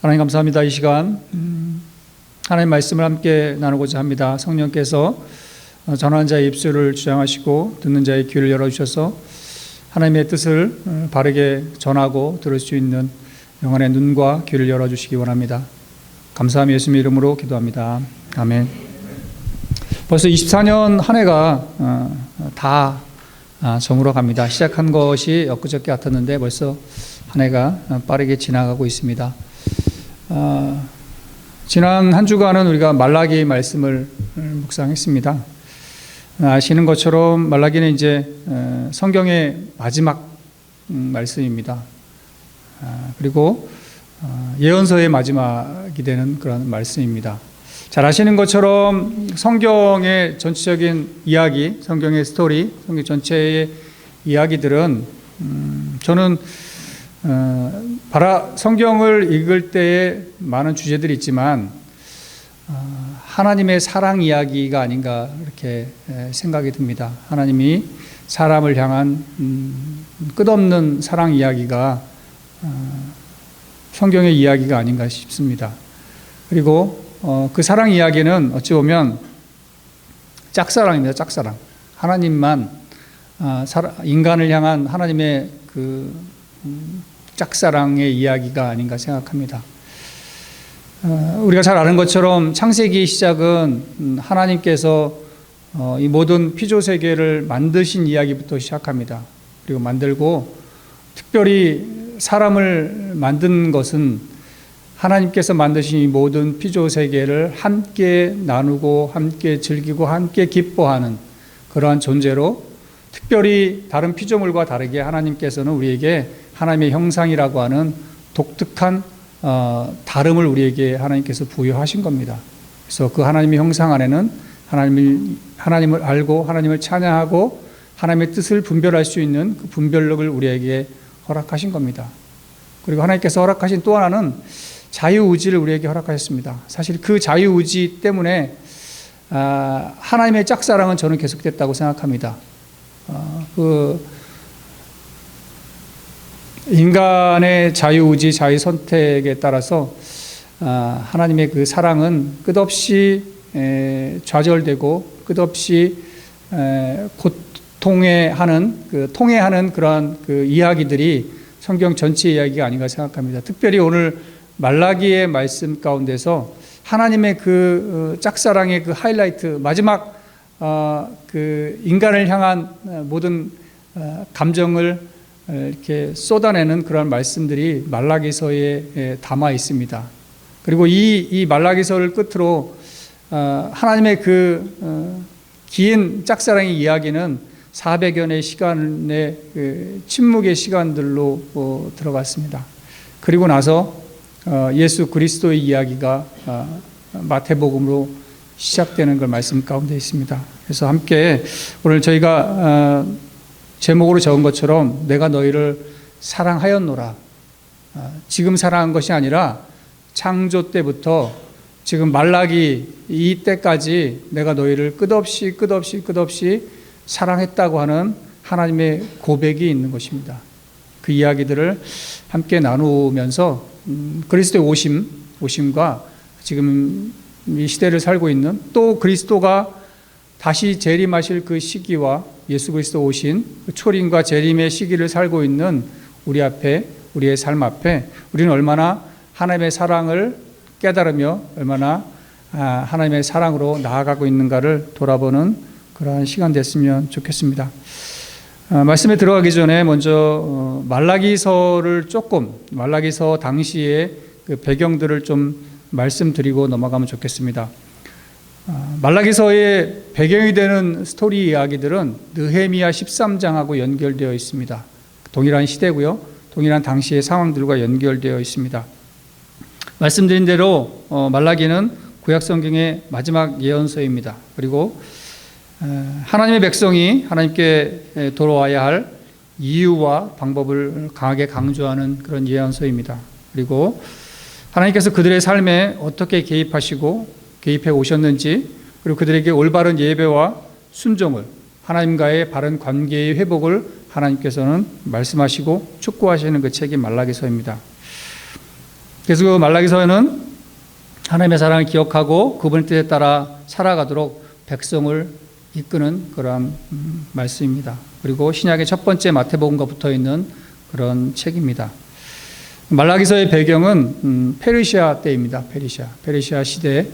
하나님 감사합니다. 이 시간 하나님 말씀을 함께 나누고자 합니다. 성령께서 전하는 자의 입술을 주장하시고 듣는 자의 귀를 열어주셔서 하나님의 뜻을 바르게 전하고 들을 수 있는 영혼의 눈과 귀를 열어주시기 원합니다. 감사함 예수님의 이름으로 기도합니다. 아멘. 벌써 24년 한 해가 다 저물어 갑니다. 시작한 것이 엊그저께 같았는데 벌써 한 해가 빠르게 지나가고 있습니다. 지난 한 주간은 우리가 말라기 말씀을 묵상했습니다. 아시는 것처럼 말라기는 이제 성경의 마지막 말씀입니다. 그리고 예언서의 마지막이 되는 그런 말씀입니다. 잘 아시는 것처럼 성경의 전체적인 이야기, 성경의 스토리, 성경 전체의 이야기들은 저는 성경을 읽을 때에 많은 주제들이 있지만 하나님의 사랑 이야기가 아닌가 이렇게 생각이 듭니다. 하나님이 사람을 향한 끝없는 사랑 이야기가 성경의 이야기가 아닌가 싶습니다. 그리고 그 사랑 이야기는 어찌 보면 짝사랑입니다. 짝사랑. 하나님만 인간을 향한 하나님의 그 짝사랑의 이야기가 아닌가 생각합니다. 우리가 잘 아는 것처럼 창세기 시작은 하나님께서 이 모든 피조 세계를 만드신 이야기부터 시작합니다. 그리고 만들고 특별히 사람을 만든 것은 하나님께서 만드신 이 모든 피조 세계를 함께 나누고 함께 즐기고 함께 기뻐하는 그러한 존재로, 특별히 다른 피조물과 다르게 하나님께서는 우리에게 하나님의 형상이라고 하는 독특한 다름을 우리에게 하나님께서 부여하신 겁니다. 그래서 그 하나님의 형상 안에는 하나님을 알고 하나님을 찬양하고 하나님의 뜻을 분별할 수 있는 그 분별력을 우리에게 허락하신 겁니다. 그리고 하나님께서 허락하신 또 하나는 자유의지를 우리에게 허락하셨습니다. 사실 그 자유의지 때문에 하나님의 짝사랑은 저는 계속됐다고 생각합니다. 인간의 자유의지, 자유선택에 따라서 하나님의 그 사랑은 끝없이 좌절되고 끝없이 통해하는 그러한 그 이야기들이 성경 전체 이야기가 아닌가 생각합니다. 특별히 오늘 말라기의 말씀 가운데서 하나님의 그 짝사랑의 그 하이라이트, 마지막 그 인간을 향한 모든 감정을 이렇게 쏟아내는 그런 말씀들이 말라기서에 담아 있습니다. 그리고 이 말라기서를 끝으로 하나님의 그 긴 짝사랑의 이야기는 400여년의 시간의 그 침묵의 시간들로 들어갔습니다. 그리고 나서 예수 그리스도의 이야기가 마태복음으로 시작되는 걸 말씀 가운데 있습니다. 그래서 함께 오늘 저희가 제목으로 적은 것처럼 내가 너희를 사랑하였노라. 지금 사랑한 것이 아니라 창조 때부터 지금 말라기 이때까지 내가 너희를 끝없이 사랑했다고 하는 하나님의 고백이 있는 것입니다. 그 이야기들을 함께 나누면서 그리스도의 오심과 지금 이 시대를 살고 있는, 또 그리스도가 다시 재림하실 그 시기와 예수 그리스도 오신 그 초림과 재림의 시기를 살고 있는 우리의 삶 앞에 우리는 얼마나 하나님의 사랑을 깨달으며 얼마나 하나님의 사랑으로 나아가고 있는가를 돌아보는 그러한 시간 됐으면 좋겠습니다. 말씀에 들어가기 전에 먼저 말라기서 당시의 그 배경들을 좀 말씀드리고 넘어가면 좋겠습니다. 말라기서의 배경이 되는 스토리 이야기들은 느헤미야 13장하고 연결되어 있습니다. 동일한 시대고요. 동일한 당시의 상황들과 연결되어 있습니다. 말씀드린 대로 말라기는 구약성경의 마지막 예언서입니다. 그리고 하나님의 백성이 하나님께 돌아와야 할 이유와 방법을 강하게 강조하는 그런 예언서입니다. 그리고 하나님께서 그들의 삶에 어떻게 개입해 오셨는지, 그리고 그들에게 올바른 예배와 순종을, 하나님과의 바른 관계의 회복을 하나님께서는 말씀하시고 촉구하시는 그 책이 말라기서입니다. 그래서 그 말라기서에는 하나님의 사랑을 기억하고 그분의 뜻에 따라 살아가도록 백성을 이끄는 그러한 말씀입니다. 그리고 신약의 첫 번째 마태복음과 붙어 있는 그런 책입니다. 말라기서의 배경은 페르시아 때입니다. 페르시아 시대의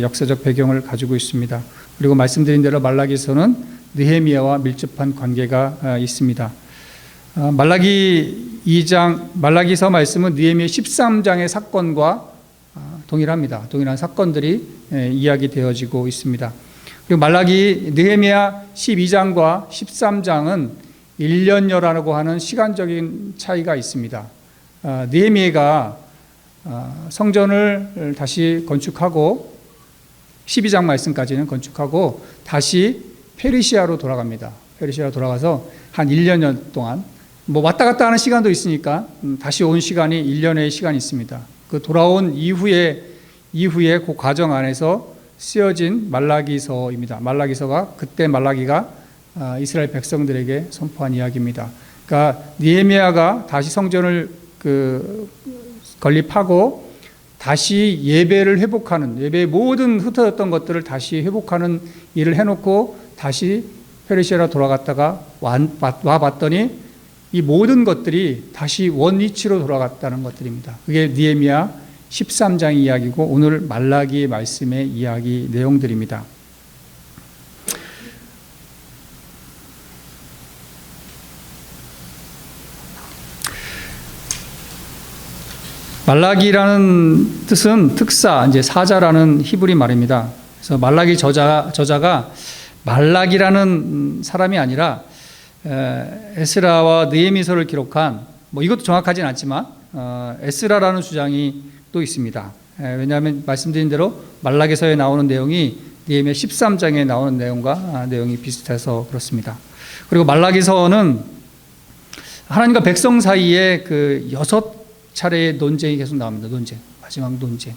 역사적 배경을 가지고 있습니다. 그리고 말씀드린 대로 말라기서는 느헤미야와 밀접한 관계가 있습니다. 말라기서 말씀은 느헤미야 13장의 사건과 동일합니다. 동일한 사건들이 이야기되어지고 있습니다. 그리고 느헤미야 12장과 13장은 1년여라고 하는 시간적인 차이가 있습니다. 느헤미야가 성전을 다시 건축하고 12장 말씀까지는 건축하고 다시 페르시아로 돌아갑니다. 페르시아로 돌아가서 한 1년 동안 왔다 갔다 하는 시간도 있으니까 다시 온 시간이 1년의 시간이 있습니다. 그 돌아온 이후에 그 과정 안에서 쓰여진 말라기서입니다. 말라기서가 그때 말라기가 이스라엘 백성들에게 선포한 이야기입니다. 그러니까 느헤미야가 다시 성전을 건립하고 다시 예배를 회복하는, 예배의 모든 흩어졌던 것들을 다시 회복하는 일을 해놓고 다시 페르시아로 돌아갔다가 와봤더니 이 모든 것들이 다시 원위치로 돌아갔다는 것들입니다. 그게 느헤미야 13장 이야기고 오늘 말라기 말씀의 이야기 내용들입니다. 말라기라는 뜻은 특사, 이제 사자라는 히브리 말입니다. 그래서 말라기 저자가 말라기라는 사람이 아니라 에스라와 느헤미서를 기록한 이것도 정확하진 않지만 에스라라는 주장이 또 있습니다. 왜냐하면 말씀드린 대로 말라기서에 나오는 내용이 느헤미야 13장에 나오는 내용과 내용이 비슷해서 그렇습니다. 그리고 말라기서는 하나님과 백성 사이에 그 6차례의 논쟁이 계속 나옵니다. 마지막 논쟁.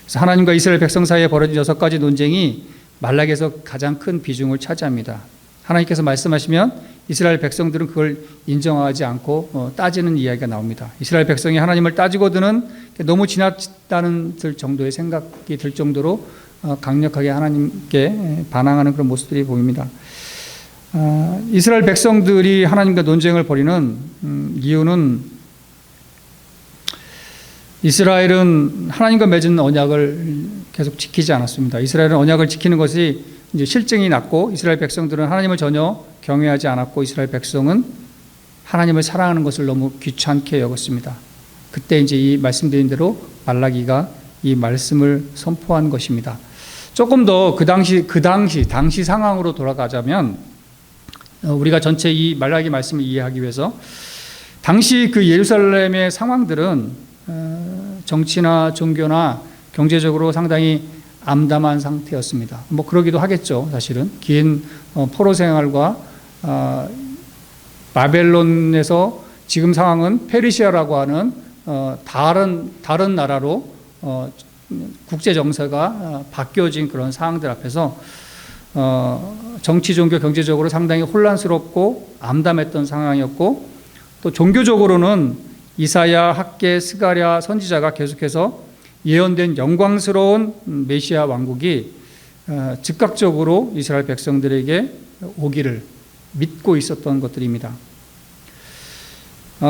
그래서 하나님과 이스라엘 백성 사이에 벌어진 6가지 논쟁이 말라기에서 가장 큰 비중을 차지합니다. 하나님께서 말씀하시면 이스라엘 백성들은 그걸 인정하지 않고 따지는 이야기가 나옵니다. 이스라엘 백성이 하나님을 따지고 드는 너무 지나치다는 정도의 생각이 들 정도로 강력하게 하나님께 반항하는 그런 모습들이 보입니다. 이스라엘 백성들이 하나님과 논쟁을 벌이는 이유는 이스라엘은 하나님과 맺은 언약을 계속 지키지 않았습니다. 이스라엘은 언약을 지키는 것이 이제 실증이 났고 이스라엘 백성들은 하나님을 전혀 경외하지 않았고 이스라엘 백성은 하나님을 사랑하는 것을 너무 귀찮게 여겼습니다. 그때 이제 이 말씀드린 대로 말라기가 이 말씀을 선포한 것입니다. 조금 더 그 당시 상황으로 돌아가자면 우리가 전체 이 말라기 말씀을 이해하기 위해서 당시 그 예루살렘의 상황들은 정치나 종교나 경제적으로 상당히 암담한 상태였습니다. 그러기도 하겠죠. 사실은 긴 포로 생활과 바벨론에서 지금 상황은 페르시아라고 하는 다른 나라로 국제 정세가 바뀌어진 그런 상황들 앞에서 정치, 종교, 경제적으로 상당히 혼란스럽고 암담했던 상황이었고 또 종교적으로는 이사야, 학개, 스가랴 선지자가 계속해서 예언된 영광스러운 메시아 왕국이 즉각적으로 이스라엘 백성들에게 오기를 믿고 있었던 것들입니다.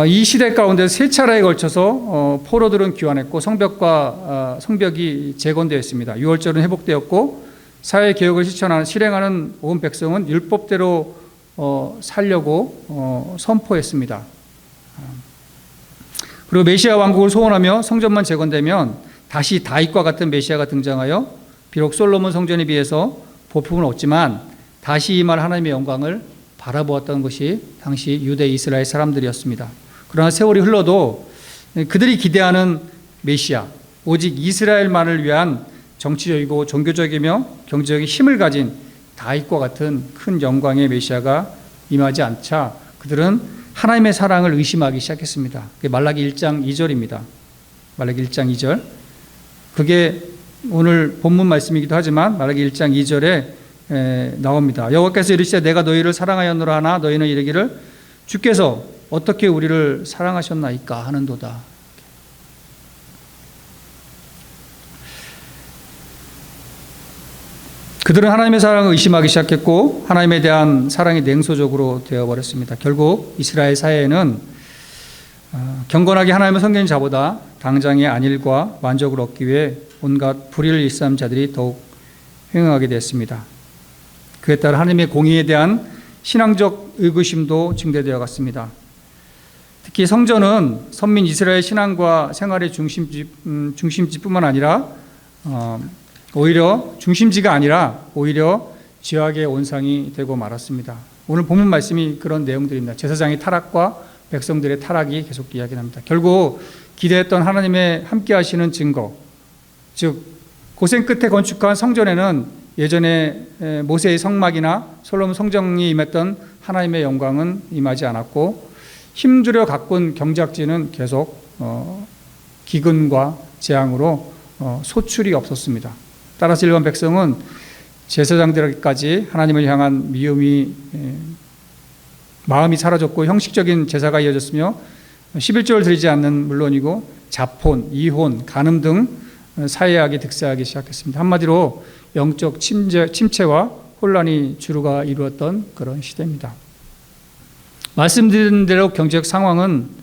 이 시대 가운데 3차례에 걸쳐서 포로들은 귀환했고 성벽이 재건되었습니다. 유월절은 회복되었고 사회개혁을 실행하는 온 백성은 율법대로 살려고 선포했습니다. 그리고 메시아 왕국을 소원하며 성전만 재건되면 다시 다윗과 같은 메시아가 등장하여 비록 솔로몬 성전에 비해서 보품은 없지만 다시 임할 하나님의 영광을 바라보았던 것이 당시 유대 이스라엘 사람들이었습니다. 그러나 세월이 흘러도 그들이 기대하는 메시아, 오직 이스라엘만을 위한 정치적이고 종교적이며 경제적인 힘을 가진 다윗과 같은 큰 영광의 메시아가 임하지 않자 그들은 하나님의 사랑을 의심하기 시작했습니다. 그게 말라기 1장 2절입니다. 말라기 1장 2절. 그게 오늘 본문 말씀이기도 하지만 말라기 1장 2절에 나옵니다. 여호와께서 이르시되 내가 너희를 사랑하였노라 하나 너희는 이르기를 주께서 어떻게 우리를 사랑하셨나이까 하는도다. 그들은 하나님의 사랑을 의심하기 시작했고 하나님에 대한 사랑이 냉소적으로 되어버렸습니다. 결국 이스라엘 사회에는 경건하게 하나님의 섬기는 자보다 당장의 안일과 만족을 얻기 위해 온갖 불의를 일삼은 자들이 더욱 횡행하게 됐습니다. 그에 따라 하나님의 공의에 대한 신앙적 의구심도 증대되어 갔습니다. 특히 성전은 선민 이스라엘 신앙과 생활의 중심지뿐만 아니라 오히려 중심지가 아니라 오히려 죄악의 온상이 되고 말았습니다. 오늘 본문 말씀이 그런 내용들입니다. 제사장의 타락과 백성들의 타락이 계속 이야기합니다. 결국 기대했던 하나님의 함께 하시는 증거, 즉 고생 끝에 건축한 성전에는 예전에 모세의 성막이나 솔로몬 성전이 임했던 하나님의 영광은 임하지 않았고 힘들여 가꾼 경작지는 계속 기근과 재앙으로 소출이 없었습니다. 따라서 일반 백성은 제사장들까지 하나님을 향한 미움이 마음이 사라졌고 형식적인 제사가 이어졌으며 11조를 드리지 않는 물론이고 자폰, 이혼, 간음 등 사회악이 득세하기 시작했습니다. 한마디로 영적 침체와 혼란이 주류가 이루었던 그런 시대입니다. 말씀드린 대로 경제적 상황은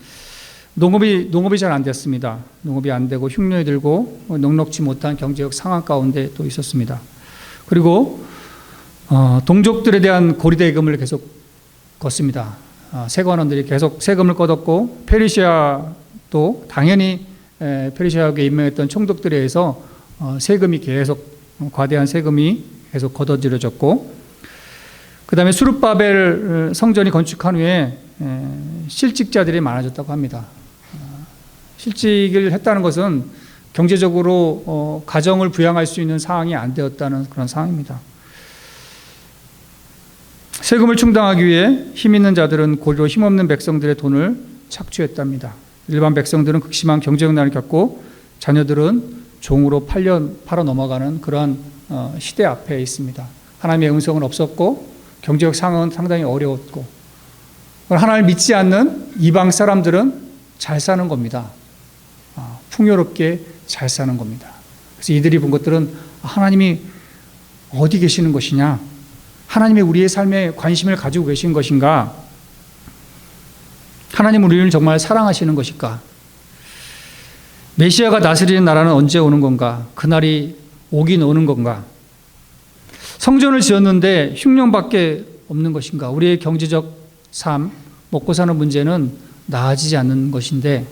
농업이 잘 안 됐습니다. 농업이 안 되고 흉년이 들고 넉넉지 못한 경제적 상황 가운데 또 있었습니다. 그리고 동족들에 대한 고리대금을 계속 걷습니다. 세관원들이 계속 세금을 걷었고 페르시아도 당연히 페르시아에게 임명했던 총독들에 의해서 세금이 계속 과대한 세금이 계속 걷어들여졌고 그 다음에 수룹바벨 성전이 건축한 후에 실직자들이 많아졌다고 합니다. 실직을 했다는 것은 경제적으로 가정을 부양할 수 있는 상황이 안 되었다는 그런 상황입니다. 세금을 충당하기 위해 힘 있는 자들은 고리로 힘없는 백성들의 돈을 착취했답니다. 일반 백성들은 극심한 경제적 난을 겪고 자녀들은 종으로 팔아 넘어가는 그러한 시대 앞에 있습니다. 하나님의 음성은 없었고 경제적 상황은 상당히 어려웠고 하나님을 믿지 않는 이방 사람들은 잘 사는 겁니다. 풍요롭게 잘 사는 겁니다. 그래서 이들이 본 것들은 하나님이 어디 계시는 것이냐? 하나님이 우리의 삶에 관심을 가지고 계신 것인가? 하나님 우리를 정말 사랑하시는 것일까? 메시아가 다스리는 나라는 언제 오는 건가? 그날이 오긴 오는 건가? 성전을 지었는데 흉년밖에 없는 것인가? 우리의 경제적 삶, 먹고 사는 문제는 나아지지 않는 것인데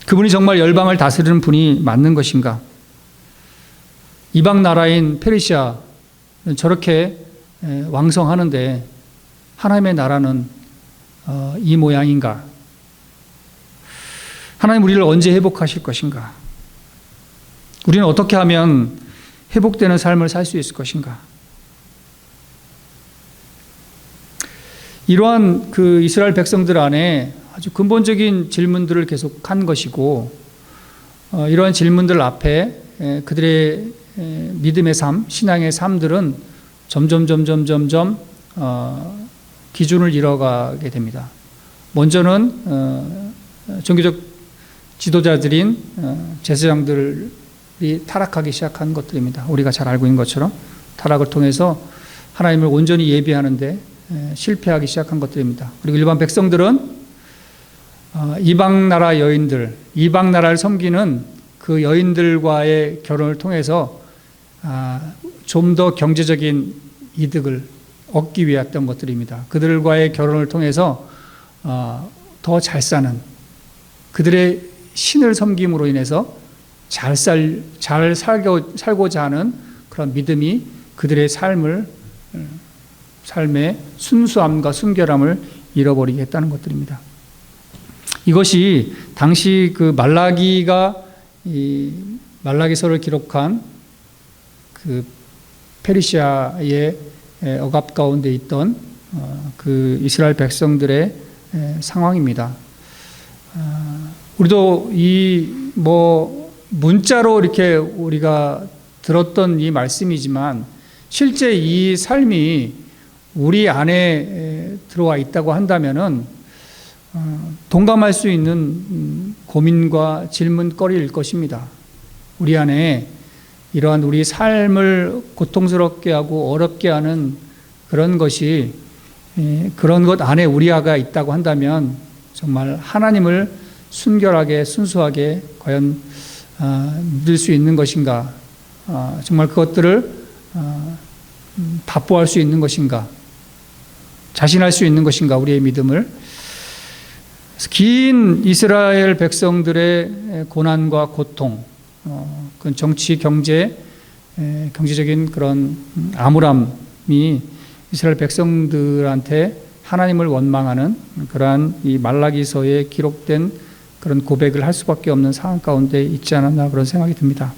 그분이 정말 열방을 다스리는 분이 맞는 것인가? 이방 나라인 페르시아는 저렇게 왕성하는데 하나님의 나라는 이 모양인가? 하나님 우리를 언제 회복하실 것인가? 우리는 어떻게 하면 회복되는 삶을 살 수 있을 것인가? 이러한 그 이스라엘 백성들 안에 아주 근본적인 질문들을 계속 한 것이고 이러한 질문들 앞에 그들의 믿음의 삶, 신앙의 삶들은 점점 기준을 잃어가게 됩니다. 먼저는 종교적 지도자들인 제사장들이 타락하기 시작한 것들입니다. 우리가 잘 알고 있는 것처럼 타락을 통해서 하나님을 온전히 예비하는데 실패하기 시작한 것들입니다. 그리고 일반 백성들은 이방 나라 여인들, 이방 나라를 섬기는 그 여인들과의 결혼을 통해서 좀 더 경제적인 이득을 얻기 위했던 것들입니다. 그들과의 결혼을 통해서 더 잘 사는 그들의 신을 섬김으로 인해서 잘 살고자 하는 그런 믿음이 그들의 삶의 순수함과 순결함을 잃어버리게 했다는 것들입니다. 이것이 당시 그 말라기서를 기록한 그 페르시아의 억압 가운데 있던 그 이스라엘 백성들의 상황입니다. 우리도 문자로 이렇게 우리가 들었던 이 말씀이지만 실제 이 삶이 우리 안에 들어와 있다고 한다면은 동감할 수 있는 고민과 질문거리일 것입니다. 우리 안에 이러한 우리 삶을 고통스럽게 하고 어렵게 하는 그런 것이, 그런 것 안에 우리가 있다고 한다면 정말 하나님을 순결하게 순수하게 과연 믿을 수 있는 것인가, 정말 그것들을 답보할 수 있는 것인가, 자신할 수 있는 것인가, 우리의 믿음을. 긴 이스라엘 백성들의 고난과 고통, 그 정치, 경제적인 그런 암울함이 이스라엘 백성들한테 하나님을 원망하는 그러한 이 말라기서에 기록된 그런 고백을 할 수밖에 없는 상황 가운데 있지 않았나, 그런 생각이 듭니다.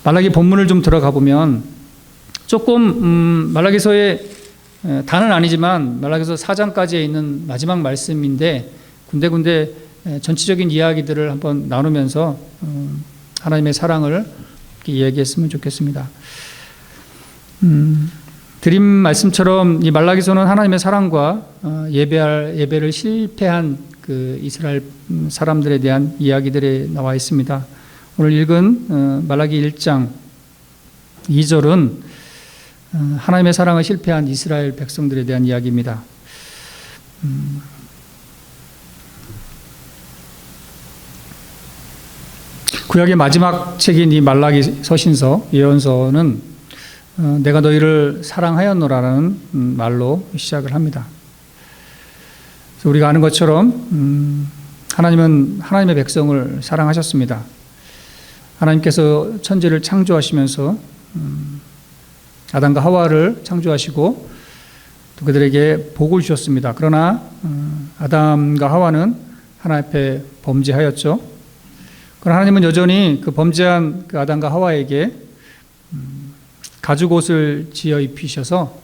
말라기 본문을 좀 들어가 보면 조금 말라기서의 다는 아니지만 말라기서 4장까지에 있는 마지막 말씀인데 군데군데 전체적인 이야기들을 한번 나누면서 하나님의 사랑을 이야기했으면 좋겠습니다. 드림 말씀처럼 이 말라기서는 하나님의 사랑과 예배를 실패한 그 이스라엘 사람들에 대한 이야기들이 나와 있습니다. 오늘 읽은 말라기 1장 2절은 하나님의 사랑을 실패한 이스라엘 백성들에 대한 이야기입니다. 구약의 마지막 책인 이 말라기 서신서, 예언서는 내가 너희를 사랑하였노라는 말로 시작을 합니다. 그래서 우리가 아는 것처럼 하나님은 하나님의 백성을 사랑하셨습니다. 하나님께서 천지를 창조하시면서 아담과 하와를 창조하시고 또 그들에게 복을 주셨습니다. 그러나 아담과 하와는 하나님 앞에 범죄하였죠. 그러나 하나님은 여전히 그 범죄한 그 아담과 하와에게 가죽옷을 지어 입히셔서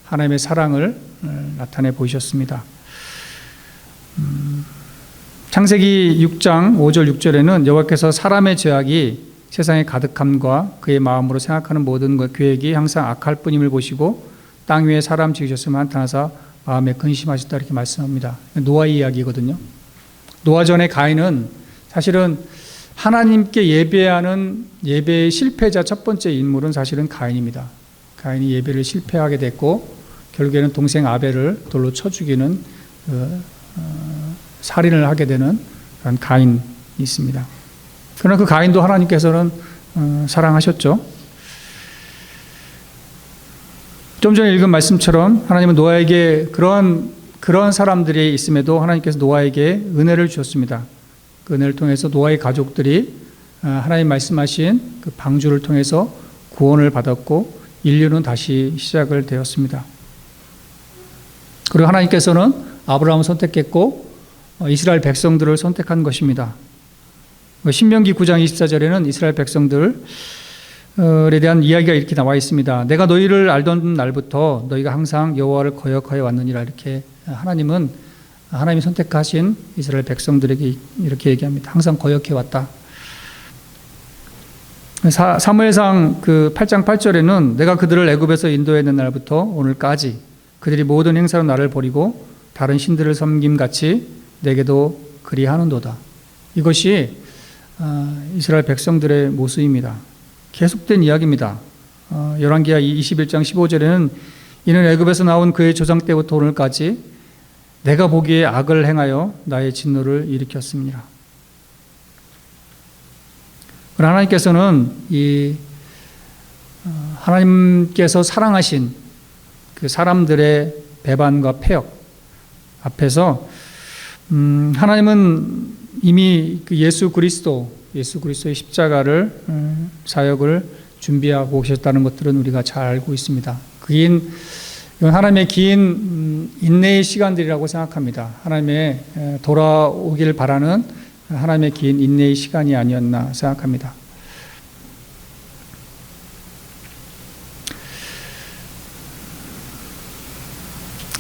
하나님의 사랑을 나타내 보이셨습니다. 창세기 6장 5절 6절에는 여호와께서 사람의 죄악이 세상에 가득함과 그의 마음으로 생각하는 모든 계획이 항상 악할 뿐임을 보시고 땅 위에 사람 지으셨으면 한탄하사 마음에 근심하셨다, 이렇게 말씀합니다. 노아의 이야기거든요. 노아 전에 가인은 사실은 하나님께 예배하는 예배의 실패자 첫 번째 인물은 사실은 가인입니다. 가인이 예배를 실패하게 됐고 결국에는 동생 아벨을 돌로 쳐 죽이는 살인을 하게 되는 그런 가인이 있습니다. 그러나 그 가인도 하나님께서는 사랑하셨죠. 좀 전에 읽은 말씀처럼 하나님은 노아에게 그러한 사람들이 있음에도 하나님께서 노아에게 은혜를 주셨습니다. 그 은혜를 통해서 노아의 가족들이 하나님 말씀하신 그 방주를 통해서 구원을 받았고 인류는 다시 시작을 되었습니다. 그리고 하나님께서는 아브라함을 선택했고 이스라엘 백성들을 선택한 것입니다. 신명기 9장 24절에는 이스라엘 백성들에 대한 이야기가 이렇게 나와 있습니다. 내가 너희를 알던 날부터 너희가 항상 여호와를 거역하여 왔느니라. 이렇게 하나님이 선택하신 이스라엘 백성들에게 이렇게 얘기합니다. 항상 거역해 왔다. 사무엘상 그 8장 8절에는 내가 그들을 애굽에서 인도했는 날부터 오늘까지 그들이 모든 행사로 나를 버리고 다른 신들을 섬김같이 내게도 그리하는도다. 이것이 이스라엘 백성들의 모습입니다. 계속된 이야기입니다. 열왕기하 21장 15절에는 이는 애굽에서 나온 그의 조상 때부터 오늘까지 내가 보기에 악을 행하여 나의 진노를 일으켰습니다. 그러나 하나님께서는 하나님께서 사랑하신 그 사람들의 배반과 패역 앞에서 하나님은 이미 그 예수 그리스도의 십자가를 사역을 준비하고 오셨다는 것들은 우리가 잘 알고 있습니다. 이건 하나님의 긴 인내의 시간들이라고 생각합니다. 하나님의 돌아오길 바라는 하나님의 긴 인내의 시간이 아니었나 생각합니다.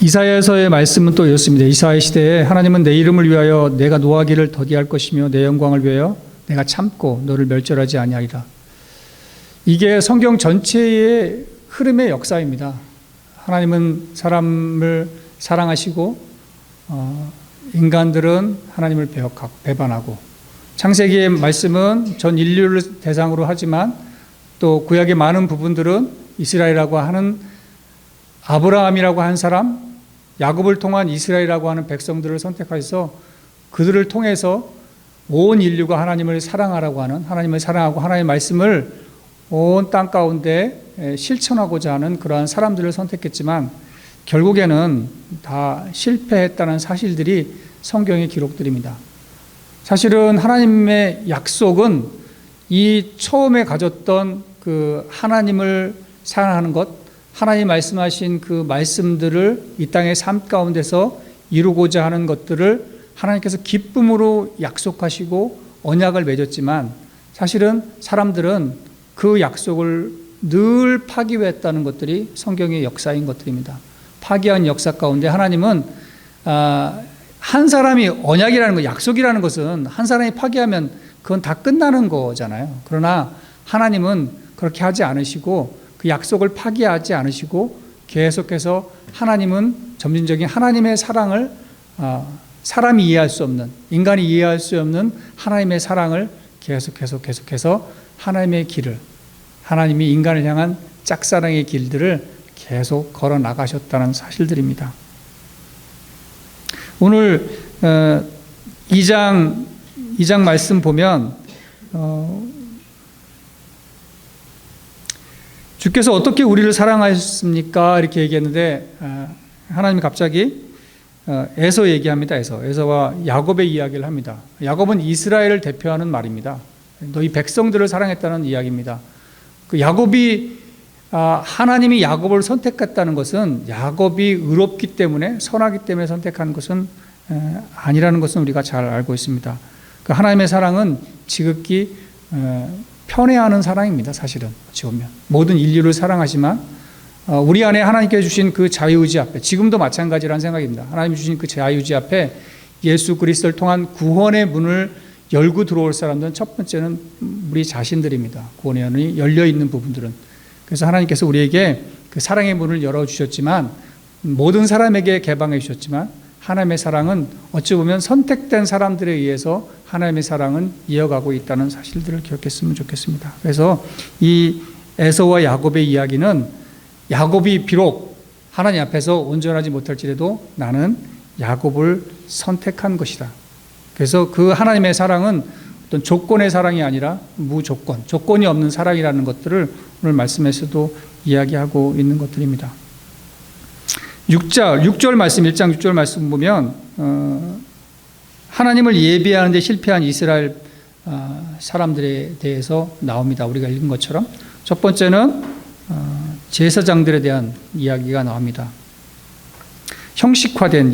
이사야서의 말씀은 또 이렇습니다. 이사야 시대에 하나님은 내 이름을 위하여 내가 노하기를 더디할 것이며 내 영광을 위하여 내가 참고 너를 멸절하지 아니하리라. 이게 성경 전체의 흐름의 역사입니다. 하나님은 사람을 사랑하시고 인간들은 하나님을 배반하고 창세기의 말씀은 전 인류를 대상으로 하지만 또 구약의 많은 부분들은 이스라엘이라고 하는 아브라함이라고 한 사람, 야곱을 통한 이스라엘이라고 하는 백성들을 선택하셔서 그들을 통해서 온 인류가 하나님을 사랑하라고 하는, 하나님을 사랑하고 하나님의 말씀을 온 땅 가운데 실천하고자 하는 그러한 사람들을 선택했지만 결국에는 다 실패했다는 사실들이 성경의 기록들입니다. 사실은 하나님의 약속은 이 처음에 가졌던 그 하나님을 사랑하는 것, 하나님 말씀하신 그 말씀들을 이 땅의 삶 가운데서 이루고자 하는 것들을 하나님께서 기쁨으로 약속하시고 언약을 맺었지만 사실은 사람들은 그 약속을 늘 파기했다는 것들이 성경의 역사인 것들입니다. 파기한 역사 가운데 하나님은 한 사람이 언약이라는 것, 약속이라는 것은 한 사람이 파기하면 그건 다 끝나는 거잖아요. 그러나 하나님은 그렇게 하지 않으시고 그 약속을 파기하지 않으시고 계속해서 하나님은 점진적인 하나님의 사랑을 사람이 이해할 수 없는, 인간이 이해할 수 없는 하나님의 사랑을 계속해서 하나님의 길을, 하나님이 인간을 향한 짝사랑의 길들을 계속 걸어 나가셨다는 사실들입니다. 오늘 2장 말씀 보면 주께서 어떻게 우리를 사랑하셨습니까? 이렇게 얘기했는데 하나님이 갑자기 에서 얘기합니다. 에서와 야곱의 이야기를 합니다. 야곱은 이스라엘을 대표하는 말입니다. 너희 백성들을 사랑했다는 이야기입니다. 그 야곱이 하나님이 야곱을 선택했다는 것은 야곱이 의롭기 때문에, 선하기 때문에 선택한 것은 아니라는 것은 우리가 잘 알고 있습니다. 그 하나님의 사랑은 지극히 편애하는 사랑입니다. 사실은 어찌 보면 모든 인류를 사랑하지만 우리 안에 하나님께 주신 그 자유의지 앞에, 지금도 마찬가지라는 생각입니다. 하나님이 주신 그 자유의지 앞에 예수 그리스도를 통한 구원의 문을 열고 들어올 사람들은 첫 번째는 우리 자신들입니다. 구원의 문이 열려있는 부분들은. 그래서 하나님께서 우리에게 그 사랑의 문을 열어주셨지만, 모든 사람에게 개방해 주셨지만 하나님의 사랑은 어찌 보면 선택된 사람들에 의해서 하나님의 사랑은 이어가고 있다는 사실들을 기억했으면 좋겠습니다. 그래서 이 에서와 야곱의 이야기는 야곱이 비록 하나님 앞에서 온전하지 못할지라도 나는 야곱을 선택한 것이다. 그래서 그 하나님의 사랑은 어떤 조건의 사랑이 아니라 무조건, 조건이 없는 사랑이라는 것들을 오늘 말씀에서도 이야기하고 있는 것들입니다. 6절 말씀, 1장 6절 말씀 보면 하나님을 예비하는 데 실패한 이스라엘 사람들에 대해서 나옵니다. 우리가 읽은 것처럼 첫 번째는 제사장들에 대한 이야기가 나옵니다. 형식화된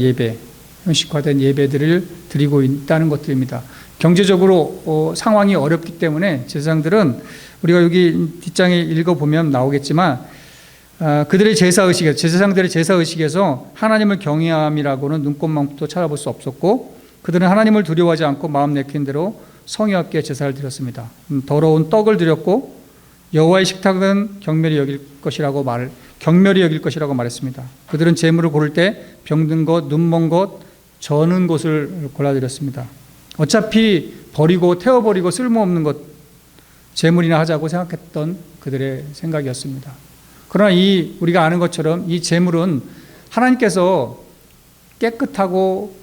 예배들을 드리고 있다는 것들입니다. 경제적으로 상황이 어렵기 때문에 제사장들은, 우리가 여기 뒷장에 읽어보면 나오겠지만 그들의 제사장들의 제사의식에서 하나님을 경외함이라고는 눈꼽만도 찾아볼 수 없었고, 그들은 하나님을 두려워하지 않고 마음 내키는 대로 성의 없게 제사를 드렸습니다. 더러운 떡을 드렸고 여호와의 식탁은 경멸히 여길 것이라고 말했습니다. 그들은 제물을 고를 때 병든 것, 눈먼 것, 저는 것을 골라드렸습니다. 어차피 버리고 태워버리고 쓸모없는 것, 제물이나 하자고 생각했던 그들의 생각이었습니다. 그러나 우리가 아는 것처럼 이 제물은 하나님께서 깨끗하고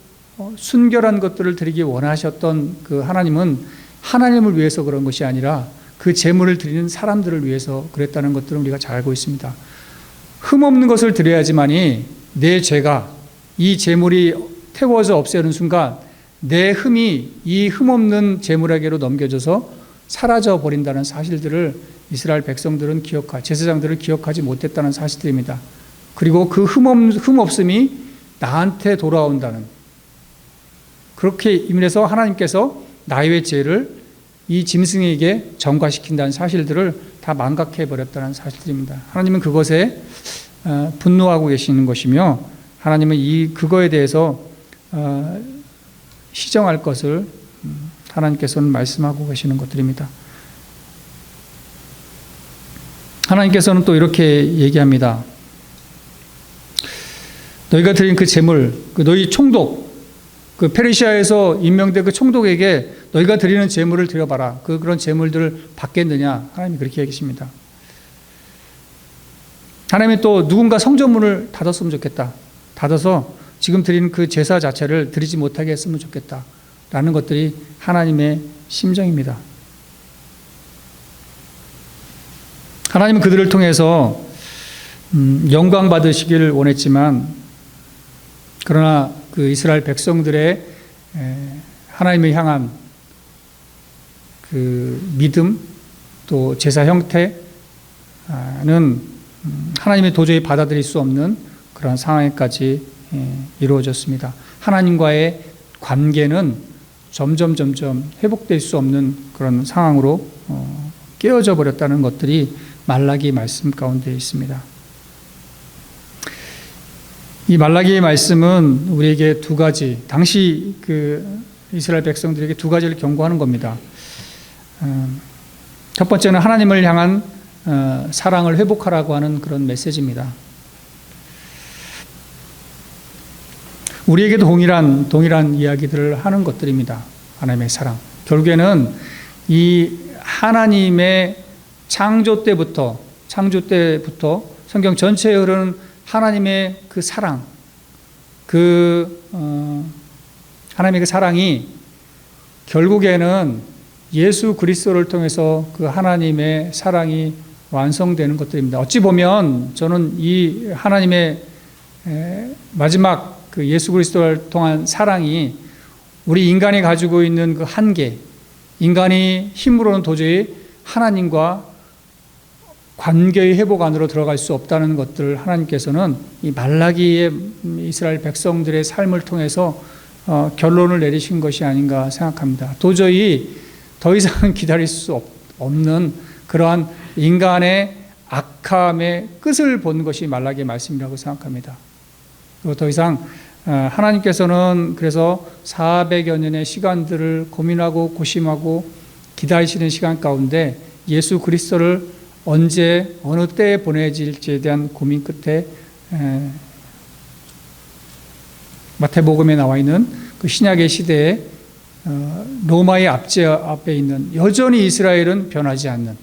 순결한 것들을 드리기 원하셨던 그 하나님은 하나님을 위해서 그런 것이 아니라 그 제물을 드리는 사람들을 위해서 그랬다는 것들을 우리가 잘 알고 있습니다. 흠없는 것을 드려야지만이 내 죄가 이 제물이 태워져 없애는 순간 내 흠이 이 흠없는 제물에게로 넘겨져서 사라져 버린다는 사실들을 이스라엘 백성들은 제사장들을 기억하지 못했다는 사실들입니다. 그리고 그 흠없음이 나한테 돌아온다는, 그렇게 의미해서 하나님께서 나의 죄를 이 짐승에게 전가시킨다는 사실들을 다 망각해 버렸다는 사실들입니다. 하나님은 그것에 분노하고 계시는 것이며, 하나님은 그거에 대해서 시정할 것을 하나님께서는 말씀하고 계시는 것들입니다. 하나님께서는 또 이렇게 얘기합니다. 너희가 드린 그 제물, 너희 총독, 그 페르시아에서 임명된 그 총독에게 너희가 드리는 제물을 드려봐라. 그런 제물들을 받겠느냐? 하나님이 그렇게 얘기하십니다. 하나님이 또 누군가 성전문을 닫았으면 좋겠다. 닫아서 지금 드리는 그 제사 자체를 드리지 못하게 했으면 좋겠다. 라는 것들이 하나님의 심정입니다. 하나님은 그들을 통해서 영광 받으시기를 원했지만, 그러나 그 이스라엘 백성들의 하나님을 향한 그 믿음, 또 제사 형태는 하나님이 도저히 받아들일 수 없는 그런 상황에까지 이루어졌습니다. 하나님과의 관계는 점점 회복될 수 없는 그런 상황으로 깨어져 버렸다는 것들이 말라기 말씀 가운데 있습니다. 이 말라기의 말씀은 우리에게 두 가지, 당시 그 이스라엘 백성들에게 두 가지를 경고하는 겁니다. 첫 번째는 하나님을 향한 사랑을 회복하라고 하는 그런 메시지입니다. 우리에게도 동일한 이야기들을 하는 것들입니다. 하나님의 사랑. 결국에는 이 하나님의 창조 때부터 성경 전체에 흐르는 하나님의 그 사랑, 하나님의 그 사랑이 결국에는 예수 그리스도를 통해서 그 하나님의 사랑이 완성되는 것들입니다. 어찌 보면 저는 이 하나님의 마지막 그 예수 그리스도를 통한 사랑이 우리 인간이 가지고 있는 그 한계, 인간이 힘으로는 도저히 하나님과 관계의 회복 안으로 들어갈 수 없다는 것들을 하나님께서는 이 말라기의 이스라엘 백성들의 삶을 통해서 결론을 내리신 것이 아닌가 생각합니다. 도저히 더 이상 기다릴 수 없는 그러한 인간의 악함의 끝을 본 것이 말라기의 말씀이라고 생각합니다. 그리고 더 이상 하나님께서는 그래서 400여 년의 시간들을 고민하고 고심하고 기다리시는 시간 가운데 예수 그리스도를 언제 어느 때에 보내질지에 대한 고민 끝에 마태복음에 나와 있는 그 신약의 시대에 로마의 앞에 있는 여전히 이스라엘은 변하지 않는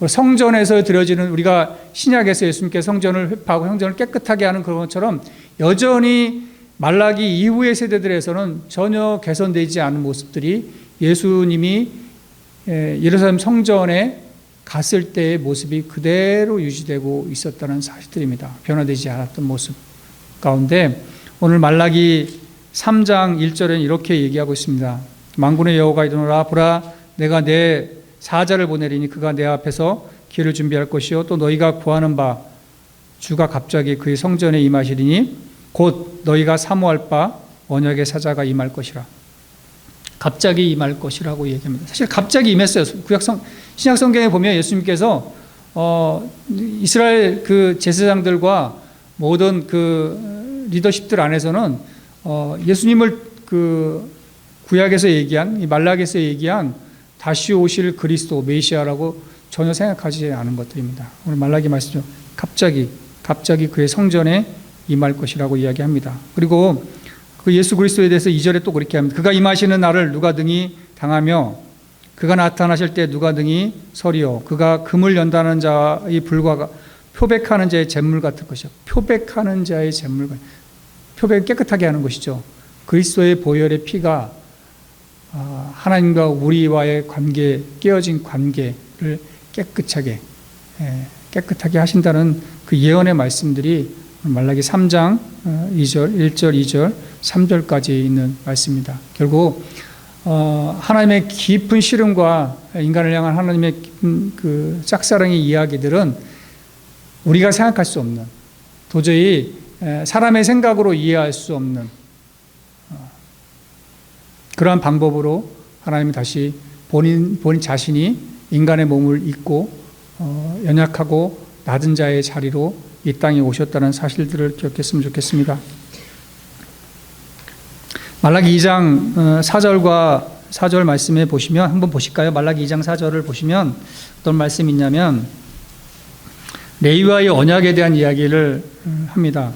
성전에서 드려지는 우리가 신약에서 예수님께 성전을 회파하고 성전을 깨끗하게 하는 그런 것처럼 여전히 말라기 이후의 세대들에서는 전혀 개선되지 않은 모습들이 예수님이 예루살렘 성전에 갔을 때의 모습이 그대로 유지되고 있었다는 사실들입니다. 변화되지 않았던 모습 가운데 오늘 말라기 3장 1절에는 이렇게 얘기하고 있습니다. 만군의 여호와가 이르노라 보라 내가 내 사자를 보내리니 그가 내 앞에서 길을 준비할 것이요 또 너희가 구하는 바 주가 갑자기 그의 성전에 임하시리니 곧 너희가 사모할 바 언약의 사자가 임할 것이라. 갑자기 임할 것이라고 얘기합니다. 사실 갑자기 임했어요. 신약 성경에 보면 예수님께서 이스라엘 그 제사장들과 모든 그 리더십들 안에서는 예수님을 그 구약에서 얘기한 이 말라기에서 얘기한 다시 오실 그리스도 메시아라고 전혀 생각하지 않은 것들입니다. 오늘 말라기 말씀죠. 갑자기 그의 성전에 임할 것이라고 이야기합니다. 그리고 그 예수 그리스도에 대해서 2절에 또 그렇게 합니다. 그가 임하시는 날을 누가 등이 당하며 그가 나타나실 때 누가 등이 서리요 그가 금을 연다는 자의 불과 표백하는 자의 잿물 같을 것이요. 표백하는 자의 잿물 같은 표백을 깨끗하게 하는 것이죠. 그리스도의 보혈의 피가 하나님과 우리와의 관계, 깨어진 관계를 깨끗하게 하신다는 그 예언의 말씀들이 말라기 3장 2절, 1절, 2절, 3절까지 있는 말씀입니다. 결국 하나님의 깊은 시름과 인간을 향한 하나님의 깊은 그 짝사랑의 이야기들은 우리가 생각할 수 없는, 도저히 사람의 생각으로 이해할 수 없는 그러한 방법으로 하나님이 다시 본인 자신이 인간의 몸을 입고 연약하고 낮은 자의 자리로 이 땅에 오셨다는 사실들을 기억했으면 좋겠습니다. 말라기 2장 4절과 4절 말씀에 보시면 한번 보실까요? 말라기 2장 4절을 보시면 어떤 말씀이 있냐면 레위와의 언약에 대한 이야기를 합니다.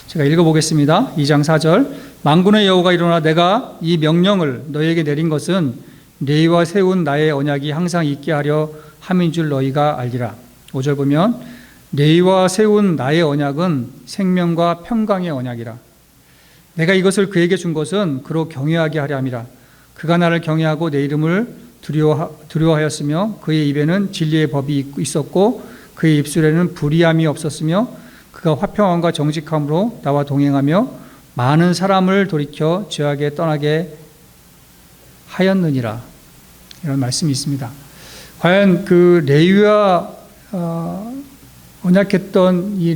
제가 읽어보겠습니다. 2장 4절 만군의 여호와가 일어나 내가 이 명령을 너희에게 내린 것은 너희와 세운 나의 언약이 항상 있게 하려 함인 줄 너희가 알리라. 5절 보면 너희와 세운 나의 언약은 생명과 평강의 언약이라. 내가 이것을 그에게 준 것은 그로 경외하게 하려 함이라. 그가 나를 경외하고 내 이름을 두려워하였으며 그의 입에는 진리의 법이 있었고 그의 입술에는 불의함이 없었으며 그가 화평함과 정직함으로 나와 동행하며 많은 사람을 돌이켜 죄악에 떠나게 하였느니라. 이런 말씀이 있습니다. 과연 그 레위와 언약했던 이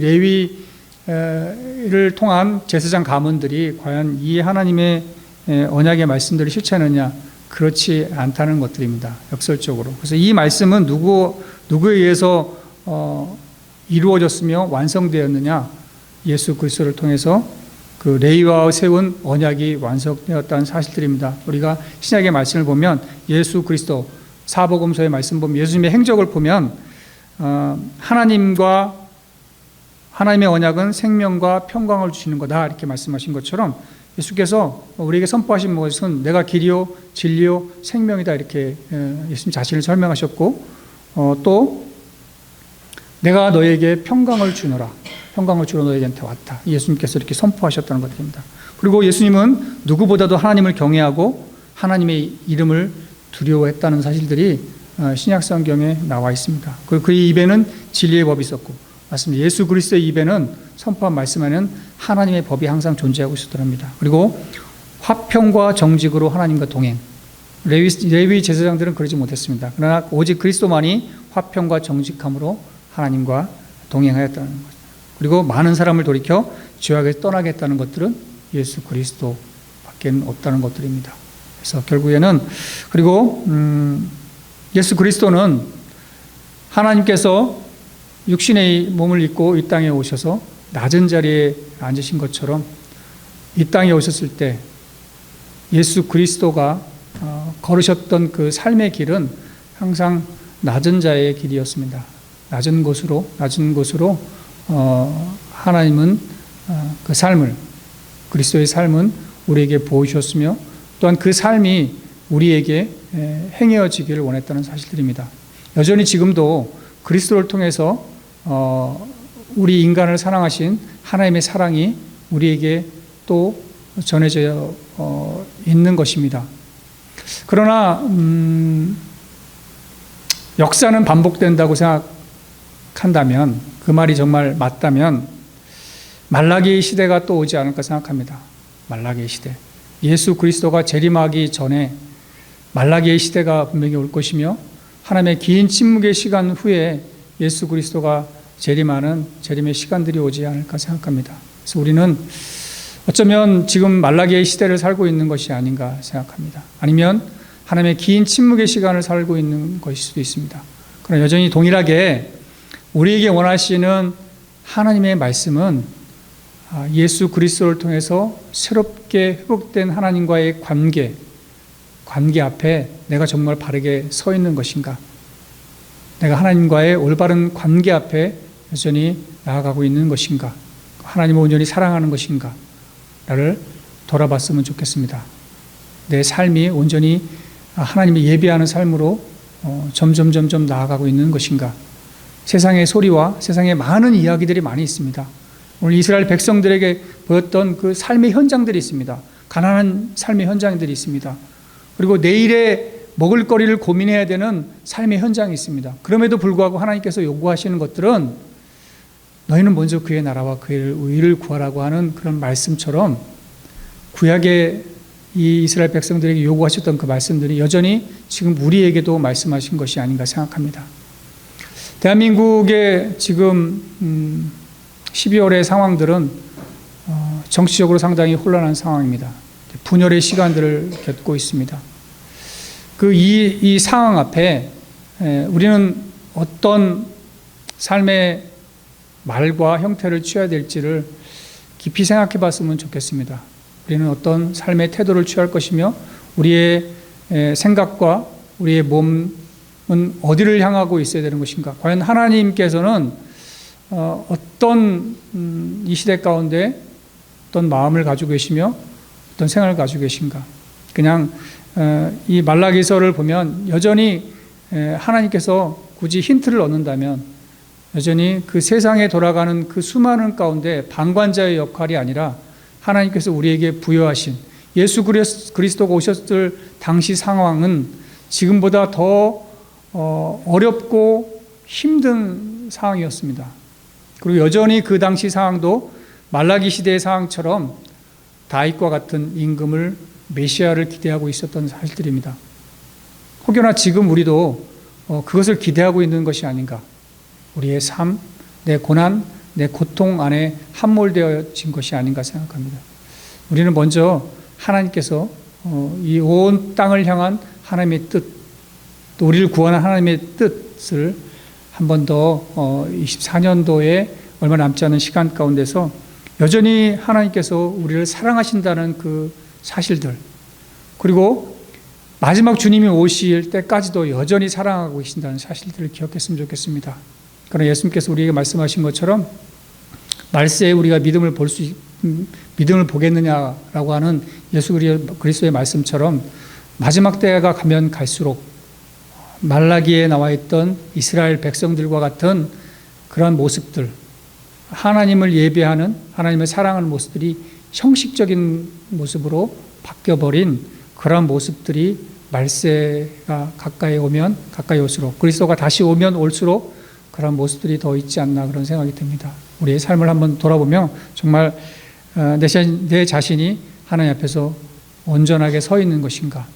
레위를 통한 제사장 가문들이 과연 이 하나님의 언약의 말씀들을 실천하느냐? 그렇지 않다는 것들입니다. 역설적으로. 그래서 이 말씀은 누구에 의해서 이루어졌으며 완성되었느냐? 예수 그리스도를 통해서 그 레위와 세운 언약이 완성되었다는 사실들입니다. 우리가 신약의 말씀을 보면 예수 그리스도 사복음서의 말씀 보면 예수님의 행적을 보면 하나님의 언약은 생명과 평강을 주시는 거다 이렇게 말씀하신 것처럼 예수께서 우리에게 선포하신 것은 내가 길이요 진리요 생명이다 이렇게 예수님 자신을 설명하셨고 또 내가 너에게 평강을 주노라. 평강을 주러 너희한테 왔다. 예수님께서 이렇게 선포하셨다는 것입니다. 그리고 예수님은 누구보다도 하나님을 경외하고 하나님의 이름을 두려워했다는 사실들이 신약 성경에 나와 있습니다. 그의 입에는 진리의 법이 있었고 맞습니다. 예수 그리스도의 입에는 선포한 말씀에는 하나님의 법이 항상 존재하고 있었답니다. 그리고 화평과 정직으로 하나님과 동행. 레위 제사장들은 그러지 못했습니다. 그러나 오직 그리스도만이 화평과 정직함으로 하나님과 동행하였다는 것. 그리고 많은 사람을 돌이켜 죄악에서 떠나게 했다는 것들은 예수 그리스도밖에 없다는 것들입니다. 그래서 결국에는 그리고 예수 그리스도는 하나님께서 육신의 몸을 입고 이 땅에 오셔서 낮은 자리에 앉으신 것처럼 이 땅에 오셨을 때 예수 그리스도가 걸으셨던 그 삶의 길은 항상 낮은 자의 길이었습니다. 낮은 곳으로 하나님은 그 삶을 그리스도의 삶은 우리에게 보여주셨으며 또한 그 삶이 우리에게 행해지기를 원했다는 사실들입니다. 여전히 지금도 그리스도를 통해서 우리 인간을 사랑하신 하나님의 사랑이 우리에게 또 전해져 있는 것입니다. 그러나 역사는 반복된다고 생각한다면 그 말이 정말 맞다면 말라기의 시대가 또 오지 않을까 생각합니다. 말라기의 시대. 예수 그리스도가 재림하기 전에 말라기의 시대가 분명히 올 것이며 하나님의 긴 침묵의 시간 후에 예수 그리스도가 재림하는 재림의 시간들이 오지 않을까 생각합니다. 그래서 우리는 어쩌면 지금 말라기의 시대를 살고 있는 것이 아닌가 생각합니다. 아니면 하나님의 긴 침묵의 시간을 살고 있는 것일 수도 있습니다. 그러나 여전히 동일하게 우리에게 원하시는 하나님의 말씀은 예수 그리스도를 통해서 새롭게 회복된 하나님과의 관계 앞에 내가 정말 바르게 서 있는 것인가? 내가 하나님과의 올바른 관계 앞에 여전히 나아가고 있는 것인가? 하나님을 온전히 사랑하는 것인가? 나를 돌아봤으면 좋겠습니다. 내 삶이 온전히 하나님을 예배하는 삶으로 점점 나아가고 있는 것인가? 세상의 소리와 세상의 많은 이야기들이 많이 있습니다. 오늘 이스라엘 백성들에게 보였던 그 삶의 현장들이 있습니다. 가난한 삶의 현장들이 있습니다. 그리고 내일의 먹을거리를 고민해야 되는 삶의 현장이 있습니다. 그럼에도 불구하고 하나님께서 요구하시는 것들은 너희는 먼저 그의 나라와 그의 의를 구하라고 하는 그런 말씀처럼 구약의 이 이스라엘 백성들에게 요구하셨던 그 말씀들이 여전히 지금 우리에게도 말씀하신 것이 아닌가 생각합니다. 대한민국의 지금 12월의 상황들은 정치적으로 상당히 혼란한 상황입니다. 분열의 시간들을 겪고 있습니다. 이 상황 앞에 우리는 어떤 삶의 말과 형태를 취해야 될지를 깊이 생각해 봤으면 좋겠습니다. 우리는 어떤 삶의 태도를 취할 것이며 우리의 생각과 우리의 몸은 어디를 향하고 있어야 되는 것인가? 과연 하나님께서는 어떤 이 시대 가운데 어떤 마음을 가지고 계시며 어떤 생활을 가지고 계신가? 그냥 이 말라기서를 보면 여전히 하나님께서 굳이 힌트를 얻는다면 여전히 그 세상에 돌아가는 그 수많은 가운데 방관자의 역할이 아니라 하나님께서 우리에게 부여하신 예수 그리스도가 오셨을 당시 상황은 지금보다 더 어렵고 힘든 상황이었습니다. 그리고 여전히 그 당시 상황도 말라기 시대의 상황처럼 다윗과 같은 임금을 메시아를 기대하고 있었던 사실들입니다. 혹여나 지금 우리도 그것을 기대하고 있는 것이 아닌가. 우리의 삶, 내 고난, 내 고통 안에 함몰되어진 것이 아닌가 생각합니다. 우리는 먼저 하나님께서 이 온 땅을 향한 하나님의 뜻, 또 우리를 구원한 하나님의 뜻을 한 번 더 24년도에 얼마 남지 않은 시간 가운데서 여전히 하나님께서 우리를 사랑하신다는 그 사실들, 그리고 마지막 주님이 오실 때까지도 여전히 사랑하고 계신다는 사실들을 기억했으면 좋겠습니다. 그러나 예수님께서 우리에게 말씀하신 것처럼 말세에 우리가 믿음을 보겠느냐라고 하는 예수 그리스도의 말씀처럼 마지막 때가 가면 갈수록 말라기에 나와 있던 이스라엘 백성들과 같은 그런 모습들, 하나님을 예배하는, 하나님을 사랑하는 모습들이 형식적인 모습으로 바뀌어버린 그런 모습들이 말세가 가까이 오면 가까이 올수록, 그리스도가 다시 오면 올수록 그런 모습들이 더 있지 않나 그런 생각이 듭니다. 우리의 삶을 한번 돌아보면 정말 내 자신이 하나님 앞에서 온전하게 서 있는 것인가?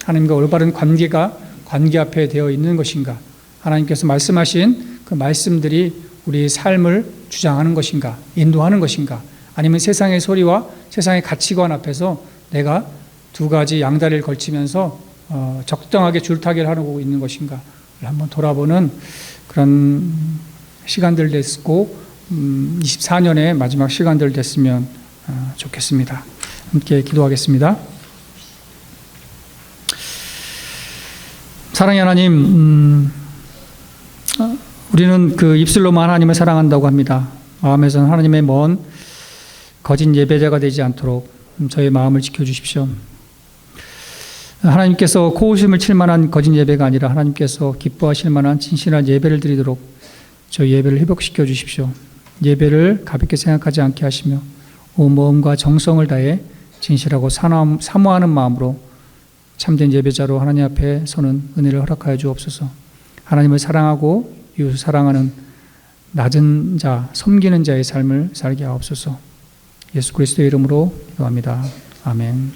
하나님과 올바른 관계 앞에 되어 있는 것인가? 하나님께서 말씀하신 그 말씀들이 우리의 삶을 주장하는 것인가? 인도하는 것인가? 아니면 세상의 소리와 세상의 가치관 앞에서 내가 두 가지 양다리를 걸치면서 적당하게 줄타기를 하고 있는 것인가를 한번 돌아보는 그런 시간들 됐고 24년의 마지막 시간들 됐으면 좋겠습니다. 함께 기도하겠습니다. 사랑의 하나님, 우리는 그 입술로만 하나님을 사랑한다고 합니다. 마음에서는 하나님의 먼 거짓 예배자가 되지 않도록 저의 마음을 지켜주십시오. 하나님께서 코웃음을 칠 만한 거짓 예배가 아니라 하나님께서 기뻐하실 만한 진실한 예배를 드리도록 저희 예배를 회복시켜 주십시오. 예배를 가볍게 생각하지 않게 하시며 온 마음과 정성을 다해 진실하고 사모하는 마음으로 참된 예배자로 하나님 앞에 서는 은혜를 허락하여 주옵소서. 하나님을 사랑하고 이웃을 사랑하는 낮은 자, 섬기는 자의 삶을 살게 하옵소서. 예수 그리스도의 이름으로 기도합니다. 아멘.